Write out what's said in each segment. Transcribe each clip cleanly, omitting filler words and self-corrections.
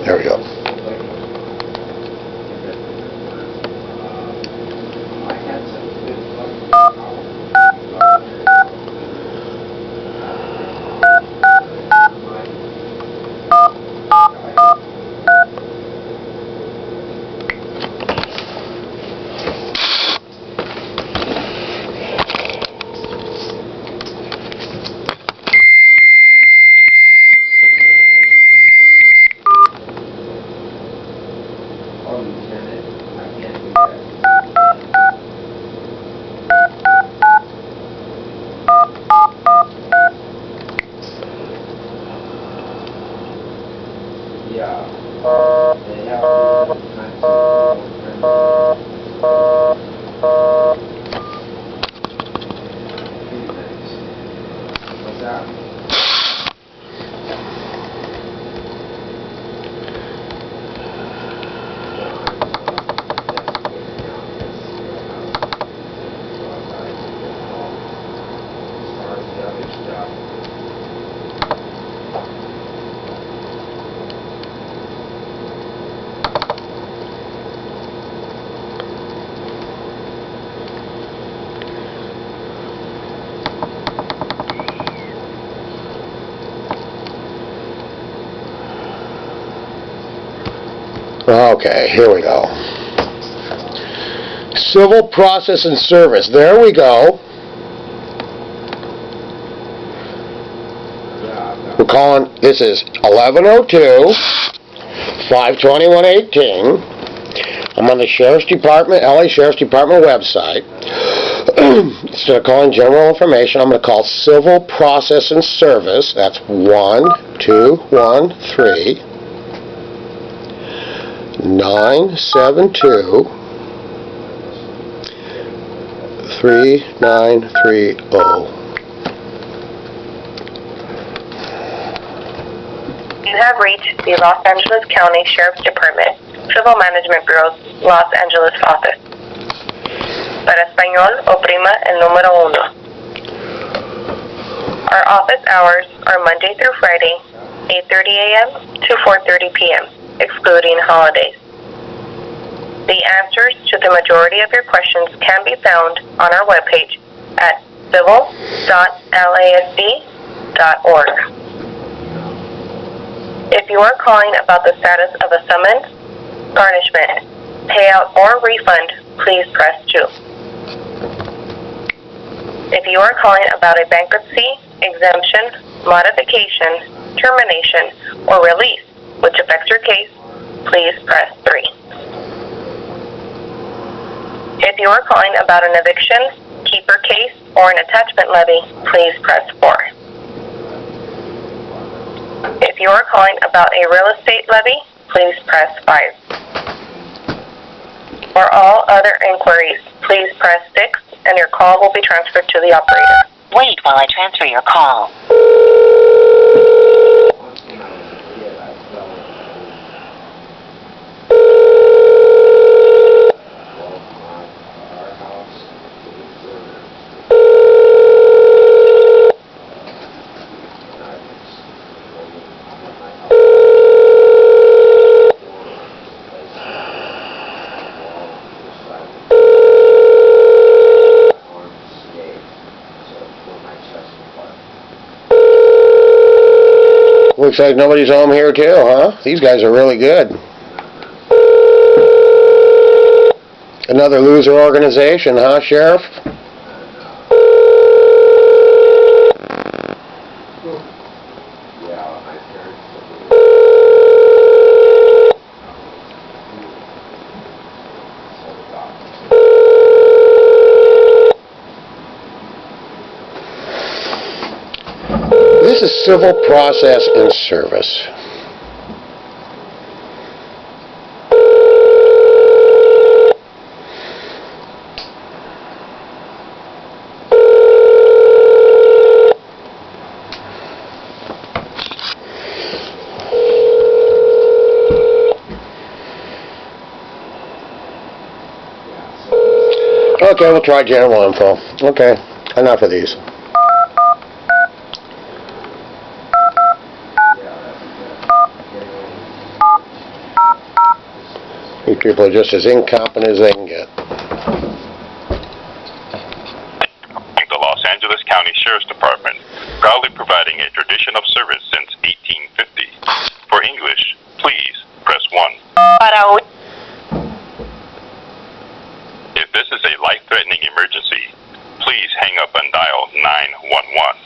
There we go. Okay, here we go. Civil process and service. There we go. We're calling, this is 1102, 52118. I'm on the Sheriff's Department, LA Sheriff's Department website. Instead of calling general information, I'm going to call civil process and service. That's 1213 972 3930. You have reached the Los Angeles County Sheriff's Department Civil Management Bureau's Los Angeles office. Para español, oprima el número 1. Our office hours are Monday through Friday, 8:30 a.m. to 4:30 p.m., excluding holidays. The answers to the majority of your questions can be found on our webpage at civil.lasd.org. If you are calling about the status of a summons, garnishment, payout, or refund, please press 2. If you are calling about a bankruptcy, exemption, modification, termination, or release, which affects your case, please press 3. If you are calling about an eviction, keeper case, or an attachment levy, please press 4. If you are calling about a real estate levy, please press 5. For all other inquiries, please press 6, and your call will be transferred to the operator. Wait while I transfer your call. Looks like nobody's home here too, huh? These guys are really good. Another loser organization, huh, Sheriff? This is civil process and service. Okay, we'll try general info. Okay, enough of these. You people are just as incompetent as they can get. The Los Angeles County Sheriff's Department, proudly providing a tradition of service since 1850. For English, please press 1. If this is a life-threatening emergency, please hang up and dial 911.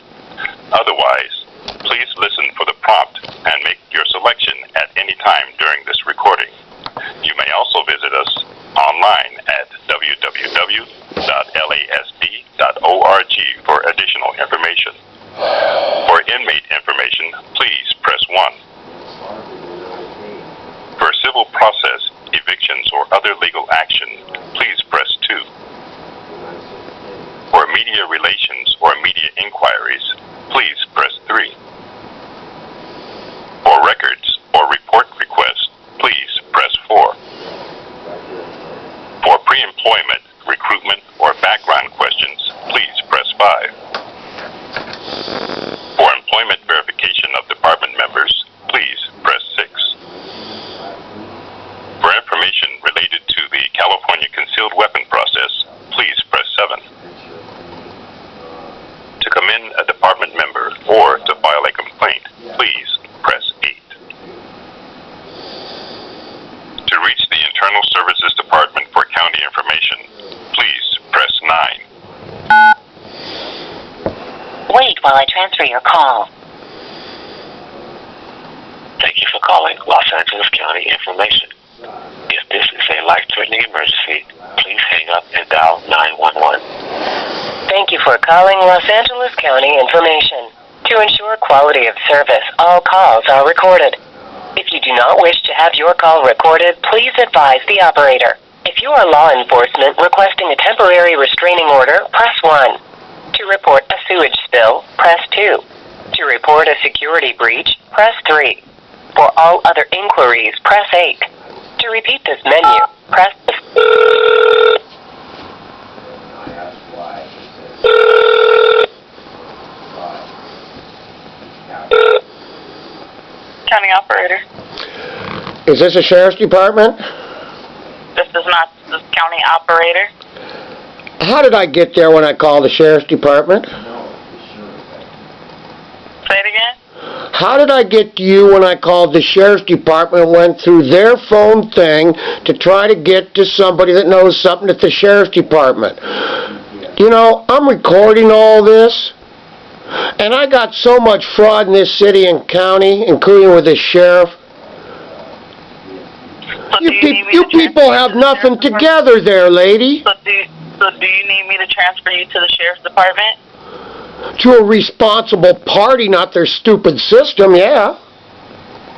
Otherwise, please listen for the prompt and make your selection at any time during this recording. You may also visit us online at www.lasd.org for additional information. For inmate information, please press 1. For civil process, evictions, or other legal action, please press 2. For media relations or media inquiries, please press 3. For records or report requests, please press 4. For pre-employment, recruitment, or background questions, please press 5. For employment verification of department members, please press 6. For information related to the California concealed weapon process, please press 7. To commend a department member or to file a complaint, please press 8. To reach the Internal Services Department for county information, please press 9. Wait while I transfer your call. Thank you for calling Los Angeles County Information. If this is a life-threatening emergency, please hang up and dial 911. Thank you for calling Los Angeles County Information. To ensure quality of service, all calls are recorded. If you do not wish to have your call recorded, please advise the operator. If you are law enforcement requesting a temporary restraining order, press 1. To report a sewage spill, press 2. To report a security breach, press 3. For all other inquiries, press 8. To repeat this menu, press... County operator. Is this a sheriff's department? This is not the county operator. How did I get there when I called the sheriff's department? Say it again. How did I get to you when I called the sheriff's department and went through their phone thing to try to get to somebody that knows something at the sheriff's department? You know, I'm recording all this, and I got so much fraud in this city and county, including with the sheriff. So You people have nothing together there, lady. So do you need me to transfer you to the sheriff's department? To a responsible party, not their stupid system, yeah.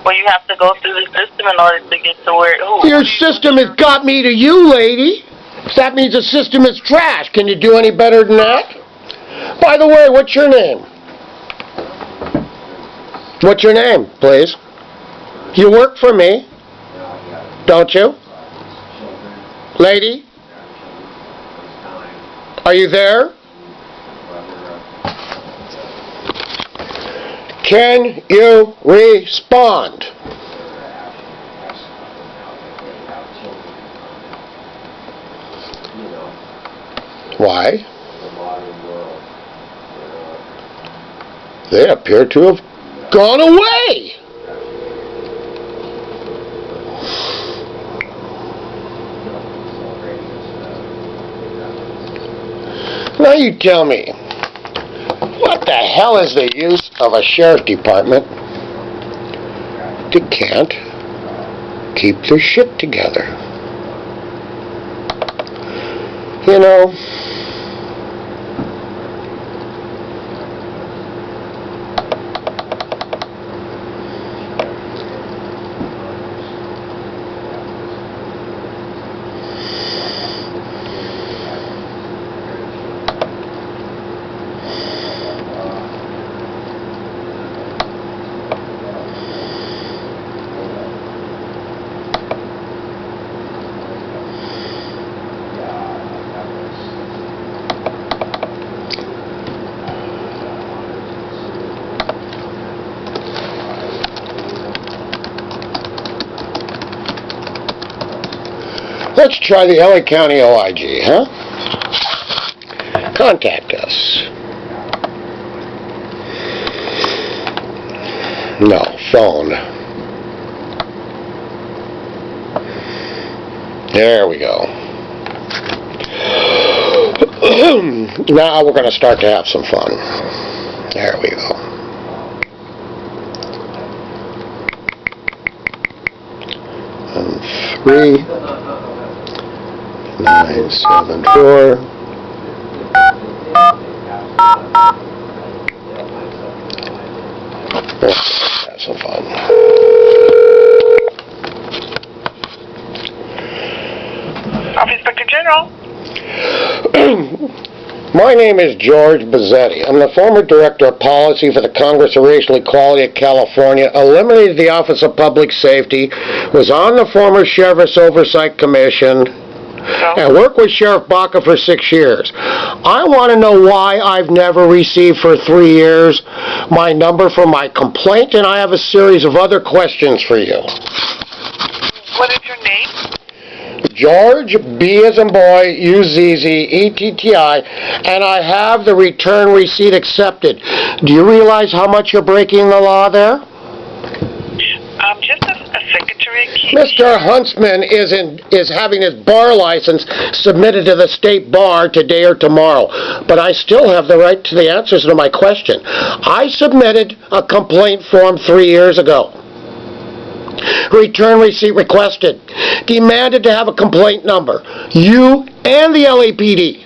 Well, you have to go through the system in order to get to where... Your system has got me to you, lady. That means the system is trash. Can you do any better than that? By the way, what's your name? What's your name, please? You work for me, don't you? Lady? Are you there? Can you respond? Why? They appear to have gone away. Now you tell me, what the hell is the use of a sheriff's department that can't keep their shit together? You know, Let's try the LA County OIG, huh? Contact us. No, phone. There we go. Now we're going to start to have some fun. There we go. And 3974. Have some fun. Office Inspector General. My name is George Bazzetti. I'm the former Director of Policy for the Congress of Racial Equality of California, eliminated the Office of Public Safety, was on the former Sheriff's Oversight Commission, and worked with Sheriff Baca for 6 years. I want to know why I've never received for 3 years my number for my complaint, and I have a series of other questions for you. What is your name? George, B as in boy, U-Z-Z-E-T-T-I, and I have the return receipt accepted. Do you realize how much you're breaking the law there? Just a secretary key. Mr. Huntsman is having his bar license submitted to the state bar today or tomorrow, but I still have the right to the answers to my question. I submitted a complaint form 3 years ago. Return receipt requested. Demanded to have a complaint number. You and the LAPD.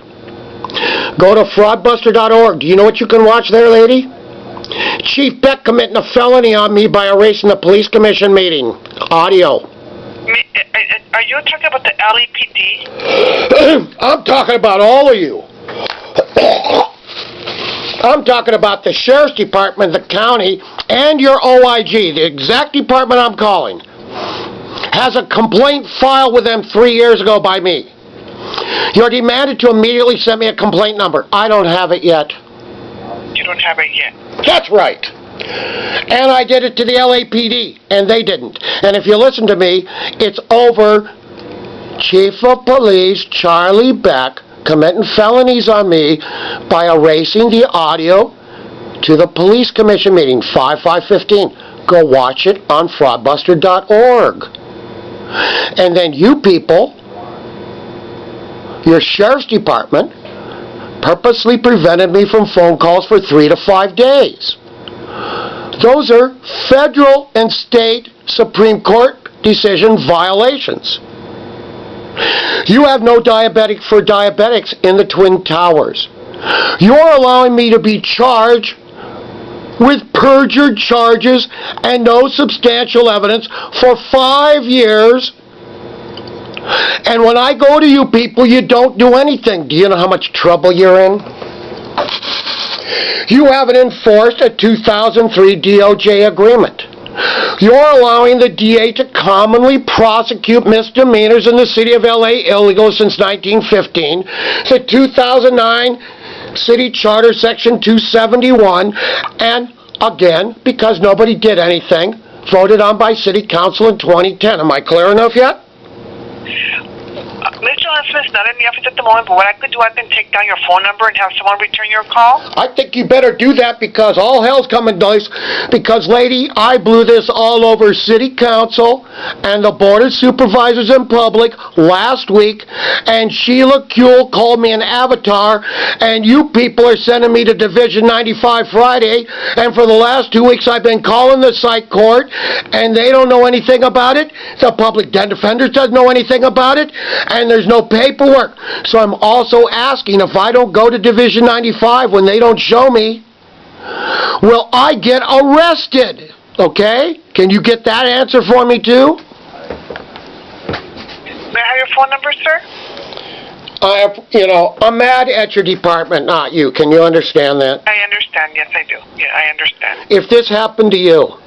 Go to fraudbuster.org. Do you know what you can watch there, lady? Chief Beck committing a felony on me by erasing the police commission meeting. Audio. Are you talking about the LAPD? I'm talking about all of you. I'm talking about the Sheriff's Department, the county, and your OIG, the exact department I'm calling, has a complaint filed with them 3 years ago by me. You're demanded to immediately send me a complaint number. I don't have it yet. You don't have it yet. That's right. And I did it to the LAPD, and they didn't. And if you listen to me, it's over Chief of Police Charlie Beck committing felonies on me by erasing the audio to the police commission meeting, 5/5/15. Go watch it on fraudbuster.org. And then you people, your sheriff's department, purposely prevented me from phone calls for 3 to 5 days. Those are federal and state Supreme Court decision violations. You have no diabetic for diabetics in the Twin Towers. You're allowing me to be charged with perjured charges and no substantial evidence for 5 years. And when I go to you people, you don't do anything. Do you know how much trouble you're in? You haven't enforced a 2003 DOJ agreement. You're allowing the DA to commonly prosecute misdemeanors in the city of LA illegal since 1915. The 2009 City Charter Section 271, and again, because nobody did anything, voted on by City Council in 2010. Am I clear enough yet? Mr. Huntsman's not in the office at the moment, but what I could do, I can take down your phone number and have someone return your call. I think you better do that because all hell's coming loose. Because, lady, I blew this all over City Council and the Board of Supervisors in public last week, and Sheila Kuehl called me an avatar, and you people are sending me to Division 95 Friday, and for the last 2 weeks I've been calling the psych court, and they don't know anything about it. The public defender doesn't know anything about it, and there's no paperwork. So I'm also asking, if I don't go to Division 95 when they don't show me, will I get arrested? Okay? Can you get that answer for me too? May I have your phone number, sir? I'm mad at your department, not you. Can you understand that? I understand. Yes, I do. Yeah, I understand. If this happened to you,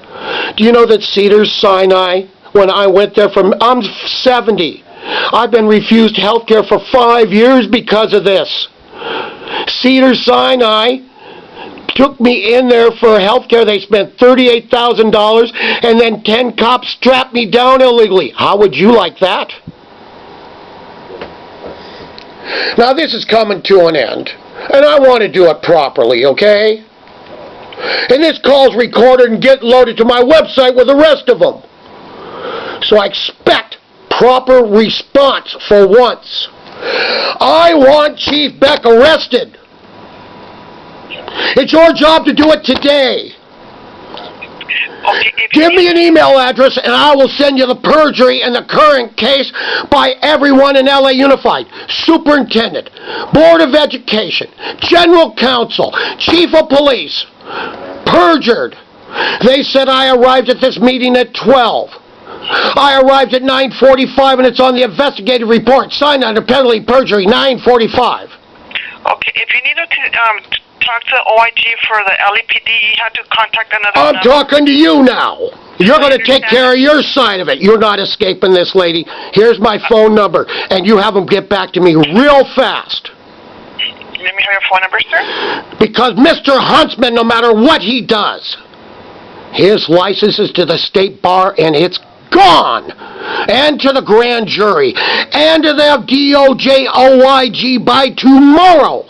do you know that Cedars-Sinai, when I went there I'm 70. I've been refused health care for 5 years because of this. Cedars-Sinai took me in there for health care. They spent $38,000, and then 10 cops strapped me down illegally. How would you like that? Now this is coming to an end, and I want to do it properly, okay? And this call's recorded and get loaded to my website with the rest of them. So I expect proper response for once. I want Chief Beck arrested. It's your job to do it today. Okay, Give me an email address and I will send you the perjury in the current case by everyone in LA Unified. Superintendent, Board of Education, General Counsel, Chief of Police. Perjured. They said I arrived at this meeting at 12. I arrived at 9:45 and it's on the investigative report. Signed under penalty perjury, 9:45. Okay, if you needed to talk to OIG for the LAPD, you had to contact another I'm number. talking to you now. You're going to take care of your side of it. You're not escaping this, lady. Here's my phone number, and you have them get back to me real fast. Let me have your phone number, sir. Because Mr. Huntsman, no matter what he does, his license is to the state bar, and it's gone. And to the grand jury. And to the DOJ OIG by tomorrow.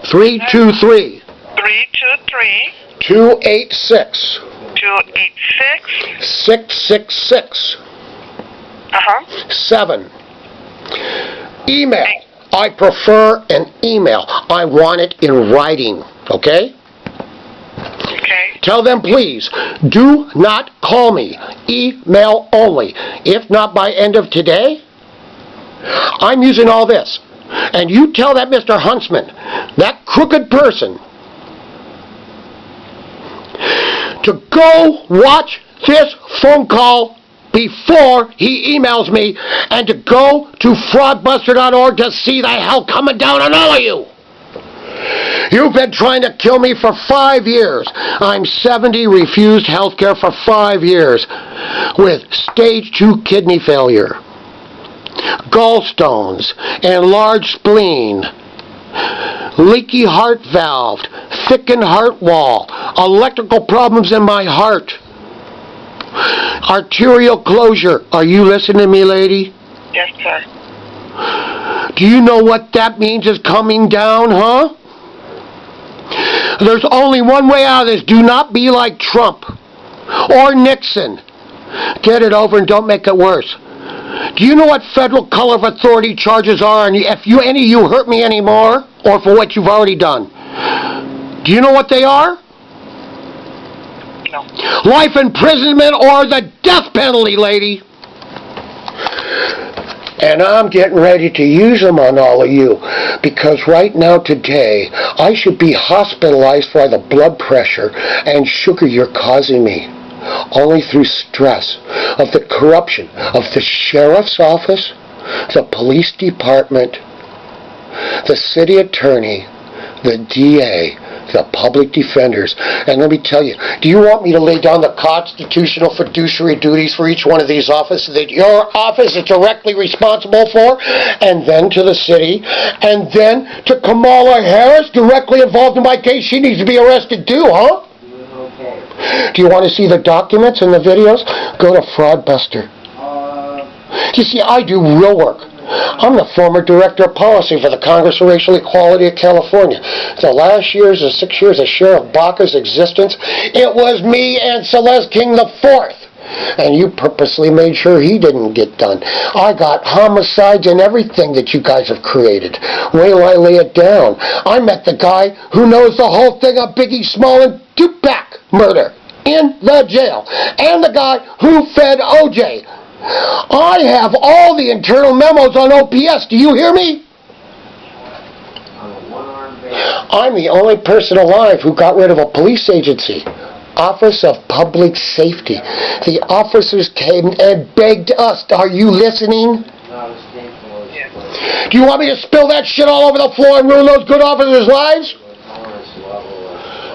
323 323 286 286 666 7. Email. I prefer an email. I want it in writing. Okay? Okay. Tell them, please, do not call me. Email only. If not by end of today, I'm using all this. And you tell that Mr. Huntsman, that crooked person, to go watch this phone call before he emails me, and to go to fraudbuster.org to see the hell coming down on all of you. You've been trying to kill me for 5 years. I'm 70, refused health care for 5 years with stage 2 kidney failure, gallstones, enlarged spleen, leaky heart valve, thickened heart wall, electrical problems in my heart, arterial closure. Are you listening to me, lady? Yes, sir. Do you know what that means is coming down, huh? There's only one way out of this. Do not be like Trump or Nixon. Get it over and don't make it worse. Do you know what federal color of authority charges are? And if any of you hurt me anymore, or for what you've already done, do you know what they are? No. Life imprisonment or the death penalty, lady. And I'm getting ready to use them on all of you, because right now today I should be hospitalized for the blood pressure and sugar you're causing me, only through stress of the corruption of the sheriff's office, the police department, the city attorney, the DA, the public defenders. And let me tell you, do you want me to lay down the constitutional fiduciary duties for each one of these offices that your office is directly responsible for, and then to the city, and then to Kamala Harris, directly involved in my case? She needs to be arrested too, huh? Do you want to see the documents and the videos? Go to Fraudbuster. You see, I do real work. I'm the former director of policy for the Congress for Racial Equality of California. The last 6 years of Sheriff Baca's existence, it was me and Celeste King IV. And you purposely made sure he didn't get done. I got homicides and everything that you guys have created. Wait till I lay it down. I met the guy who knows the whole thing of Biggie Small and Tupac murder in the jail. And the guy who fed OJ. I have all the internal memos on OPS. Do you hear me? I'm the only person alive who got rid of a police agency. Office of Public Safety. The officers came and begged us. Are you listening? Do you want me to spill that shit all over the floor and ruin those good officers' lives?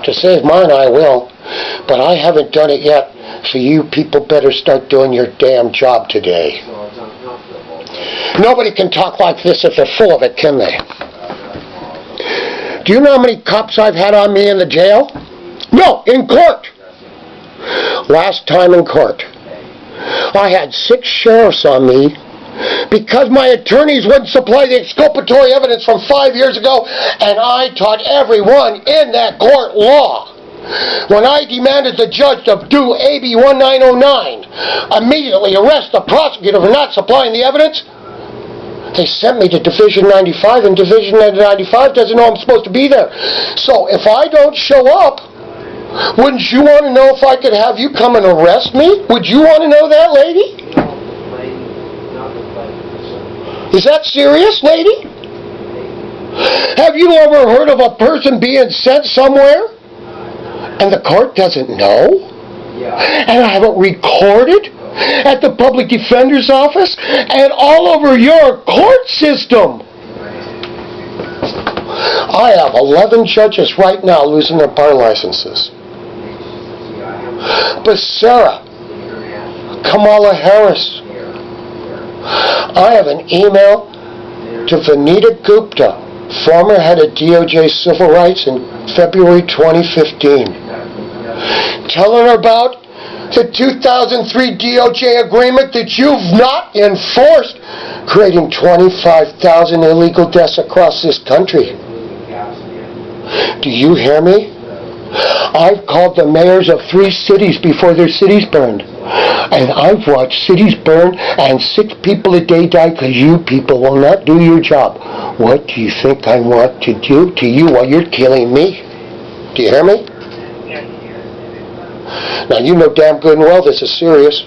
To save mine, I will. But I haven't done it yet. So you people better start doing your damn job today. Nobody can talk like this if they're full of it, can they? Do you know how many cops I've had on me in the jail? No, in court. Last time in court, I had 6 sheriffs on me because my attorneys wouldn't supply the exculpatory evidence from 5 years ago, and I taught everyone in that court law. When I demanded the judge to do AB 1909, immediately arrest the prosecutor for not supplying the evidence, they sent me to Division 95, and Division 95 doesn't know I'm supposed to be there. So if I don't show up, wouldn't you want to know if I could have you come and arrest me? Would you want to know that, lady? Is that serious, lady? Have you ever heard of a person being sent somewhere and the court doesn't know? And I have it recorded at the public defender's office and all over your court system. I have 11 judges right now losing their bar licenses. Becerra, Kamala Harris. I have an email to Vanita Gupta, former head of DOJ Civil Rights, in February 2015, telling her about the 2003 DOJ agreement that you've not enforced, creating 25,000 illegal deaths across this country. Do you hear me? I've called the mayors of 3 cities before their cities burned. And I've watched cities burn and 6 people a day die because you people will not do your job. What do you think I want to do to you while you're killing me? Do you hear me? Now you know damn good and well this is serious.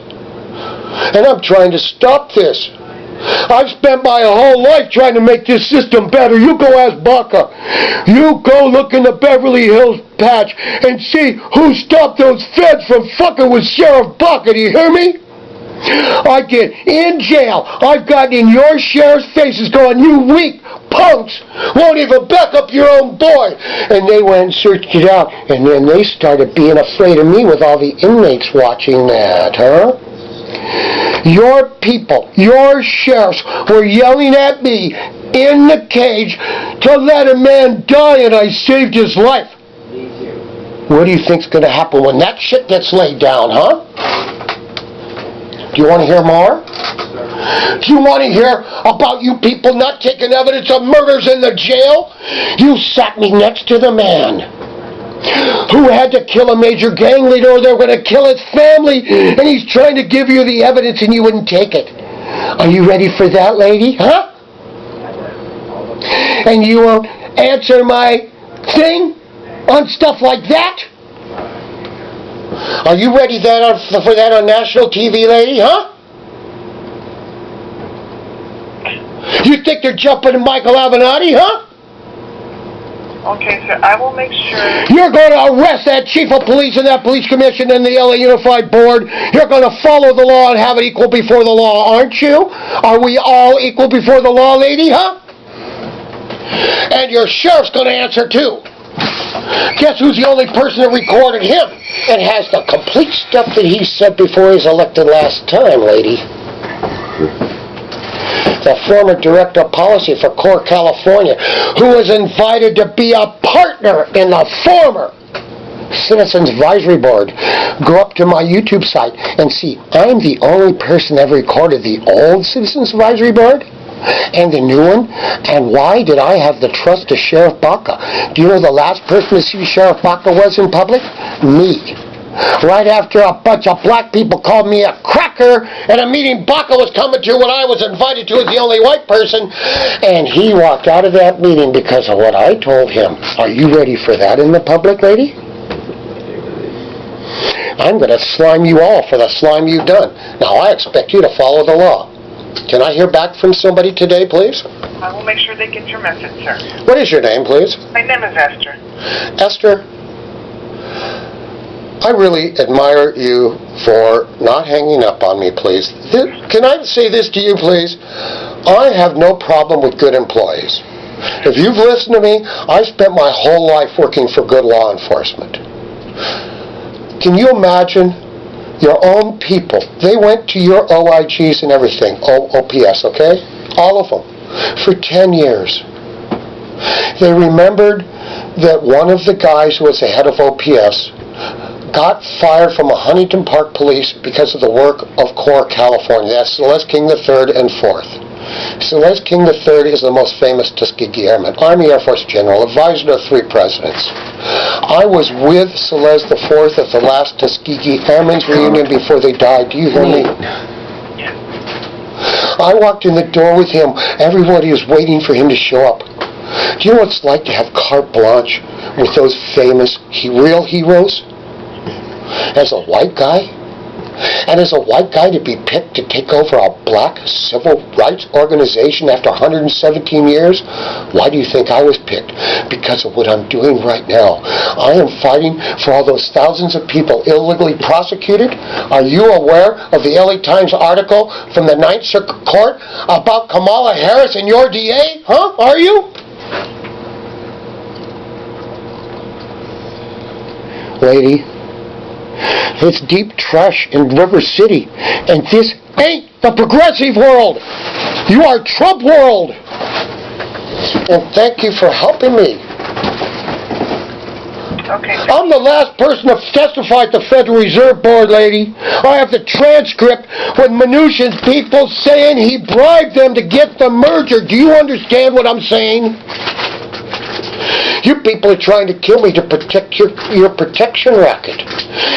And I'm trying to stop this. I've spent my whole life trying to make this system better. You go ask Baca. You go look in the Beverly Hills patch and see who stopped those feds from fucking with Sheriff Baca. Do you hear me? I get in jail. I've gotten in your sheriff's faces going, you weak punks won't even back up your own boy. And they went and searched it out. And then they started being afraid of me with all the inmates watching that, huh? Your people, your sheriffs were yelling at me in the cage to let a man die, and I saved his life. What do you think's going to happen when that shit gets laid down, huh? Do you want to hear more? Do you want to hear about you people not taking evidence of murders in the jail? You sat me next to the man who had to kill a major gang leader or they were going to kill his family, and he's trying to give you the evidence and you wouldn't take it. Are you ready for that, lady? Huh? And you won't answer my thing on stuff like that? Are you ready for that on national TV, lady, huh? You think they're jumping to Michael Avenatti, huh? Okay, sir, I will make sure. You're going to arrest that chief of police and that police commission and the LA Unified Board. You're going to follow the law and have it equal before the law, aren't you? Are we all equal before the law, lady, huh? And your sheriff's going to answer, too. Guess who's the only person that recorded him and has the complete stuff that he said before he was elected last time, lady? The former director of policy for Core California, who was invited to be a partner in the former Citizens Advisory Board. Go up to my YouTube site and see I'm the only person that recorded the old Citizens Advisory Board and the new one. And why did I have the trust of Sheriff Baca? Do you know the last person to see Sheriff Baca was in public? Me. Right after a bunch of black people called me a cracker at a meeting Baca was coming to when I was invited to as the only white person, and he walked out of that meeting because of what I told him. Are you ready for that in the public, lady? I'm going to slime you all for the slime you've done. Now I expect you to follow the law. Can I hear back from somebody today, please? I will make sure they get your message, sir. What is your name, please? My name is Esther. Esther, I really admire you for not hanging up on me, please. Can I say this to you, please? I have no problem with good employees. If you've listened to me, I spent my whole life working for good law enforcement. Can you imagine your own people? They went to your OIGs and everything, OPS, okay? All of them, for 10 years. They remembered that one of the guys who was the head of OPS got fired from Huntington Park Police because of the work of Core California. That's Celeste King III and 4th. Celeste King III is the most famous Tuskegee Airman, Army Air Force General, advisor to 3 presidents. I was with Celeste IV at the last Tuskegee Airmen's reunion before they died. Do you hear me? I walked in the door with him. Everybody was waiting for him to show up. Do you know what it's like to have carte blanche with those famous real heroes? As a white guy? And as a white guy to be picked to take over a black civil rights organization after 117 years? Why do you think I was picked? Because of what I'm doing right now. I am fighting for all those thousands of people illegally prosecuted. Are you aware of the LA Times article from the 9th Circuit Court about Kamala Harris and your DA? Huh? Are you? Lady, it's deep trash in River City, and this ain't the progressive world. You are Trump world. And thank you for helping me. Okay. I'm the last person to testify at the Federal Reserve Board, lady. I have the transcript with Mnuchin's people saying he bribed them to get the merger. Do you understand what I'm saying? You people are trying to kill me to protect your protection racket.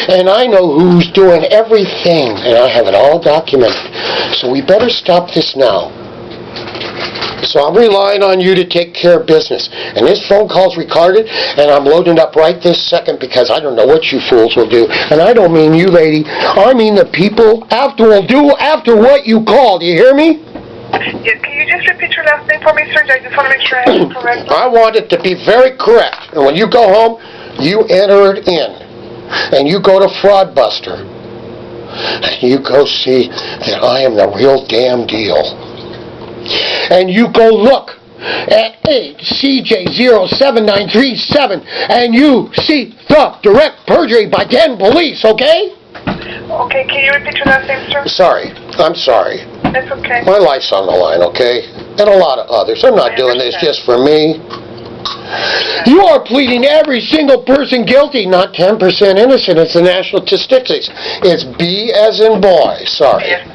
And I know who's doing everything, and I have it all documented. So we better stop this now. So I'm relying on you to take care of business. And this phone call's recorded, and I'm loading up right this second because I don't know what you fools will do. And I don't mean you, lady. I mean the people will do after what you called. You hear me? Yeah, can you just repeat your last name for me, sir? I just want to make sure I have it correct. I want it to be very correct. And when you go home, you enter it in. And you go to Fraudbuster. And you go see that I am the real damn deal. And you go look at CJ07937 and you see the direct perjury by 10 police, okay? Okay, can you repeat your last name, sir? Sorry. I'm sorry. That's okay. My life's on the line, okay? And a lot of others. I'm not doing this just for me. You are pleading every single person guilty, not 10% innocent. It's the national statistics. It's B as in boy. Sorry. Yes.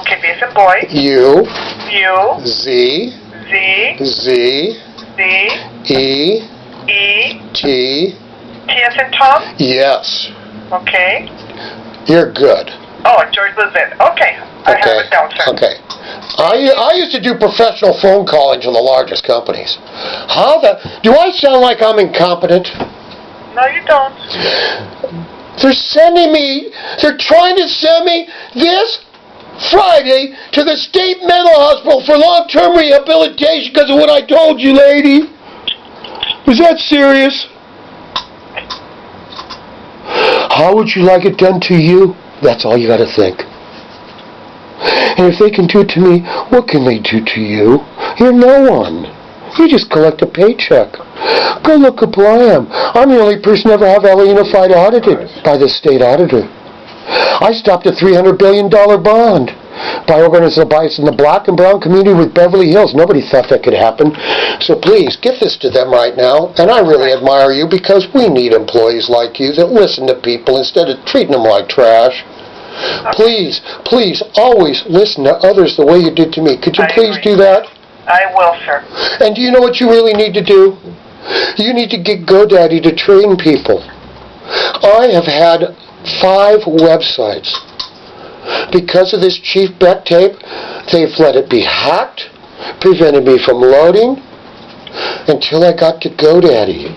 Okay, B as in boy. U. U. Z. Z. Z. Z. E. E. T. T as in Tom? Yes. Okay. You're good. Oh, George Lizette. Okay. I have it down, sir. Okay. I used to do professional phone calling to the largest companies. Do I sound like I'm incompetent? No, you don't. They're trying to send me this Friday to the state mental hospital for long-term rehabilitation because of what I told you, lady. Was that serious? How would you like it done to you? That's all you gotta think. And if they can do it to me, what can they do to you? You're no one. You just collect a paycheck. Go look up who I am. I'm the only person to ever have LA Unified audited by the state auditor. I stopped a $300 billion bond by organizers in the black and brown community with Beverly Hills. Nobody thought that could happen. So please, get this to them right now. And I really admire you because we need employees like you that listen to people instead of treating them like trash. Please, please, always listen to others the way you did to me. Could you please do that? I will, sir. And do you know what you really need to do? You need to get GoDaddy to train people. I have had 5 websites. Because of this Chief Beck tape, they've let it be hacked, prevented me from loading, until I got to GoDaddy.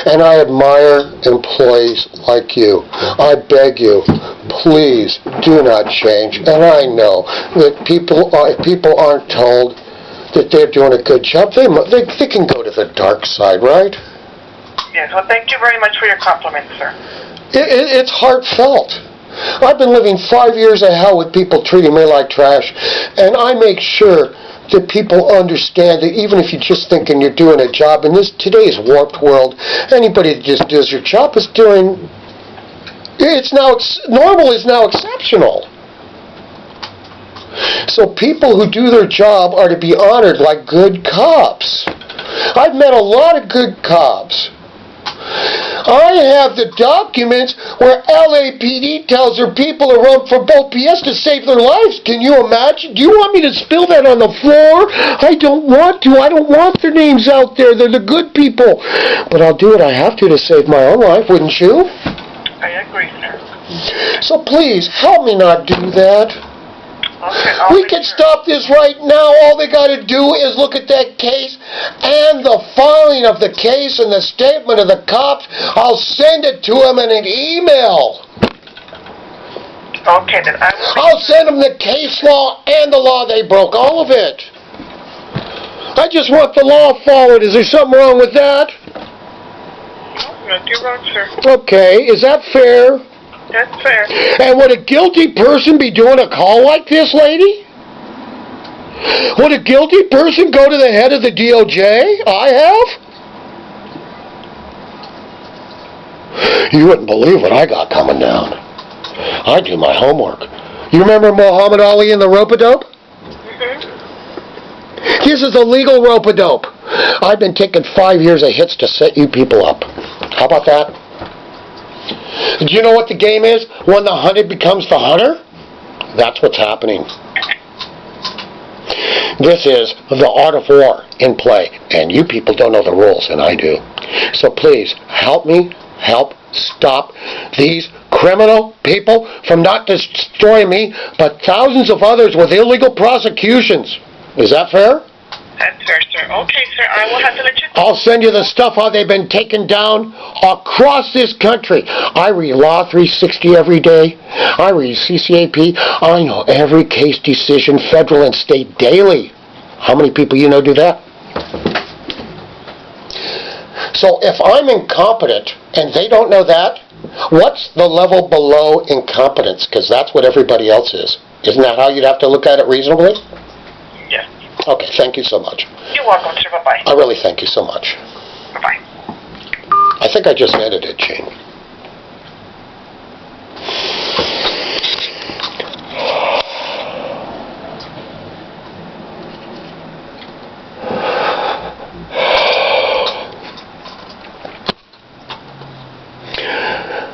And I admire employees like you. I beg you, please do not change. And I know that if people aren't told that they're doing a good job, they can go to the dark side, right? Yes, well, thank you very much for your compliments, sir. It's heartfelt. I've been living 5 years of hell with people treating me like trash, and I make sure that people understand that even if you're just thinking you're doing a job in today's warped world, anybody that just does your job is doing. Normal is now exceptional. So people who do their job are to be honored like good cops. I've met a lot of good cops. I have the documents where LAPD tells their people to run for both PS to save their lives. Can you imagine? Do you want me to spill that on the floor? I don't want to. I don't want their names out there. They're the good people. But I'll do what I have to save my own life, wouldn't you? I agree, sir. So please, help me not do that. Okay, We can stop this right now. All they got to do is look at that case and the filing of the case and the statement of the cops. I'll send it to them in an email. Okay, then I'll send them the case law and the law they broke, all of it. I just want the law followed. Is there something wrong with that? Nothing wrong, sir. Okay, is that fair? That's fair. And would a guilty person be doing a call like this, lady? Would a guilty person go to the head of the DOJ? I have? You wouldn't believe what I got coming down. I do my homework. You remember Muhammad Ali and the rope-a-dope? Mm-hmm. This is a legal rope-a-dope. I've been taking 5 years of hits to set you people up. How about that? Do you know what the game is? When the hunted becomes the hunter? That's what's happening. This is the art of war in play, and you people don't know the rules, and I do. So please, help me, help stop these criminal people from not destroying me, but thousands of others with illegal prosecutions. Is that fair? That's fair, sir. Okay, sir, I will have to let you know. I'll send you the stuff how they've been taken down across this country. I read Law 360 every day. I read CCAP. I know every case decision, federal and state, daily. How many people you know do that? So if I'm incompetent and they don't know that, what's the level below incompetence? Because that's what everybody else is. Isn't that how you'd have to look at it reasonably? Yes. Okay, thank you so much. You're welcome, sir. Bye-bye. I really thank you so much. Bye-bye. I think I just ended it, Gene.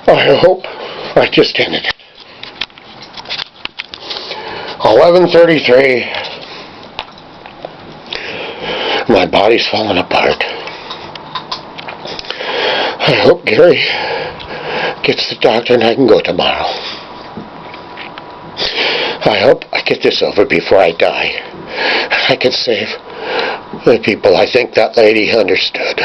I hope I just ended it. 11:33. My body's falling apart. I hope Gary gets the doctor and I can go tomorrow. I hope I get this over before I die. I can save the people. I think that lady understood.